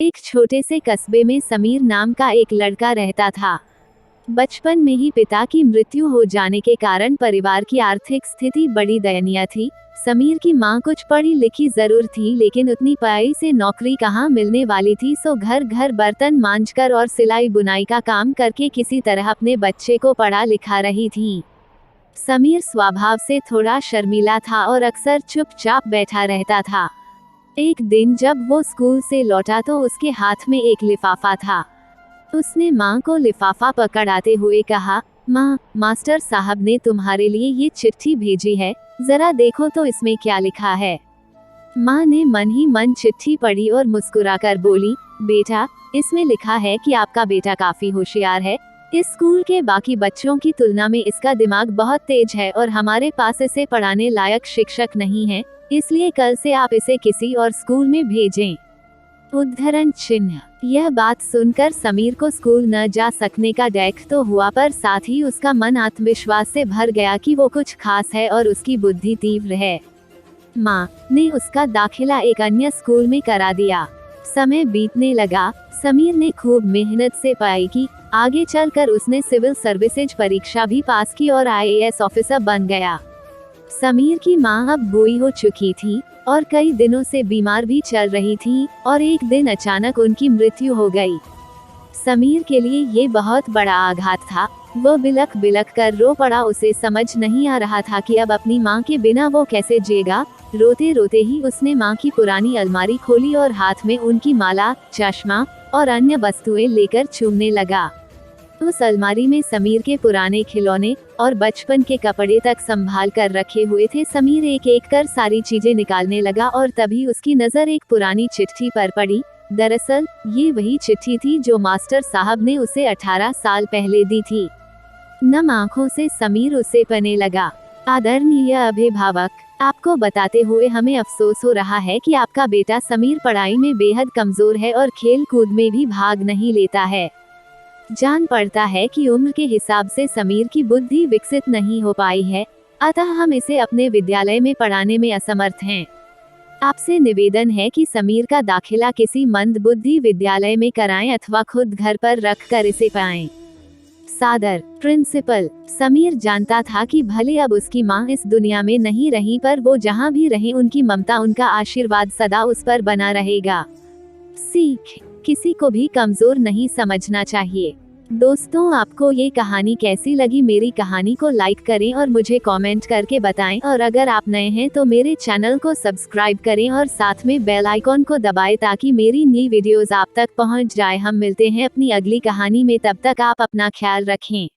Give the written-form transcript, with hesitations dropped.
एक छोटे से कस्बे में समीर नाम का एक लड़का रहता था। बचपन में ही पिता की मृत्यु हो जाने के कारण परिवार की आर्थिक स्थिति बड़ी दयनीय थी। समीर की मां कुछ पढ़ी लिखी जरूर थी, लेकिन उतनी पढ़ाई से नौकरी कहां मिलने वाली थी। सो घर घर बर्तन मांजकर और सिलाई बुनाई का काम करके किसी तरह अपने बच्चे को पढ़ा लिखा रही थी। समीर स्वभाव से थोड़ा शर्मीला था और अक्सर चुपचाप बैठा रहता था। एक दिन जब वो स्कूल से लौटा तो उसके हाथ में एक लिफाफा था। उसने माँ को लिफाफा पकड़ाते हुए कहा, माँ, मास्टर साहब ने तुम्हारे लिए ये चिट्ठी भेजी है, जरा देखो तो इसमें क्या लिखा है। माँ ने मन ही मन चिट्ठी पढ़ी और मुस्कुराकर बोली, बेटा, इसमें लिखा है कि आपका बेटा काफी होशियार है। इस स्कूल के बाकी बच्चों की तुलना में इसका दिमाग बहुत तेज है और हमारे पास इसे पढ़ाने लायक शिक्षक नहीं है, इसलिए कल से आप इसे किसी और स्कूल में भेजें। उद्धरण चिन्ह। यह बात सुनकर समीर को स्कूल न जा सकने का डैक तो हुआ, पर साथ ही उसका मन आत्मविश्वास से भर गया कि वो कुछ खास है और उसकी बुद्धि तीव्र है। माँ ने उसका दाखिला एक अन्य स्कूल में करा दिया। समय बीतने लगा। समीर ने खूब मेहनत से पढ़ाई की। आगे चलकर उसने सिविल सर्विसेज परीक्षा भी पास की और IAS ऑफिसर बन गया। समीर की मां अब बूढ़ी हो चुकी थी और कई दिनों से बीमार भी चल रही थी और एक दिन अचानक उनकी मृत्यु हो गई। समीर के लिए ये बहुत बड़ा आघात था। वो बिलख बिलख कर रो पड़ा। उसे समझ नहीं आ रहा था कि अब अपनी मां के बिना वो कैसे जिएगा। रोते रोते ही उसने मां की पुरानी अलमारी खोली और हाथ में उनकी माला, चश्मा और अन्य वस्तुएं लेकर चूमने लगा। उस अलमारी में समीर के पुराने खिलौने और बचपन के कपड़े तक संभाल कर रखे हुए थे। समीर एक एक कर सारी चीजें निकालने लगा और तभी उसकी नजर एक पुरानी चिट्ठी पर पड़ी। दरअसल ये वही चिट्ठी थी जो मास्टर साहब ने उसे 18 साल पहले दी थी। नम आंखों से समीर उसे पढ़ने लगा। आदरणीय अभिभावक, आपको बताते हुए हमें अफसोस हो रहा है कि आपका बेटा समीर पढ़ाई में बेहद कमजोर है और खेल कूद में भी भाग नहीं लेता है। जान पड़ता है कि उम्र के हिसाब से समीर की बुद्धि विकसित नहीं हो पाई है, अतः हम इसे अपने विद्यालय में पढ़ाने में असमर्थ हैं। आपसे निवेदन है कि समीर का दाखिला किसी मंद बुद्धि विद्यालय में कराएं अथवा खुद घर पर रख कर इसे पढ़ाएं। सादर, प्रिंसिपल। समीर जानता था कि भले अब उसकी मां इस दुनिया में नहीं रही, पर वो जहां भी रहे उनकी ममता, उनका आशीर्वाद सदा उस पर बना रहेगा। सीख, किसी को भी कमजोर नहीं समझना चाहिए। दोस्तों, आपको ये कहानी कैसी लगी? मेरी कहानी को लाइक करें और मुझे कमेंट करके बताएं, और अगर आप नए हैं तो मेरे चैनल को सब्सक्राइब करें और साथ में बेल आइकॉन को दबाएं ताकि मेरी नई वीडियोस आप तक पहुंच जाए। हम मिलते हैं अपनी अगली कहानी में, तब तक आप अपना ख्याल रखें।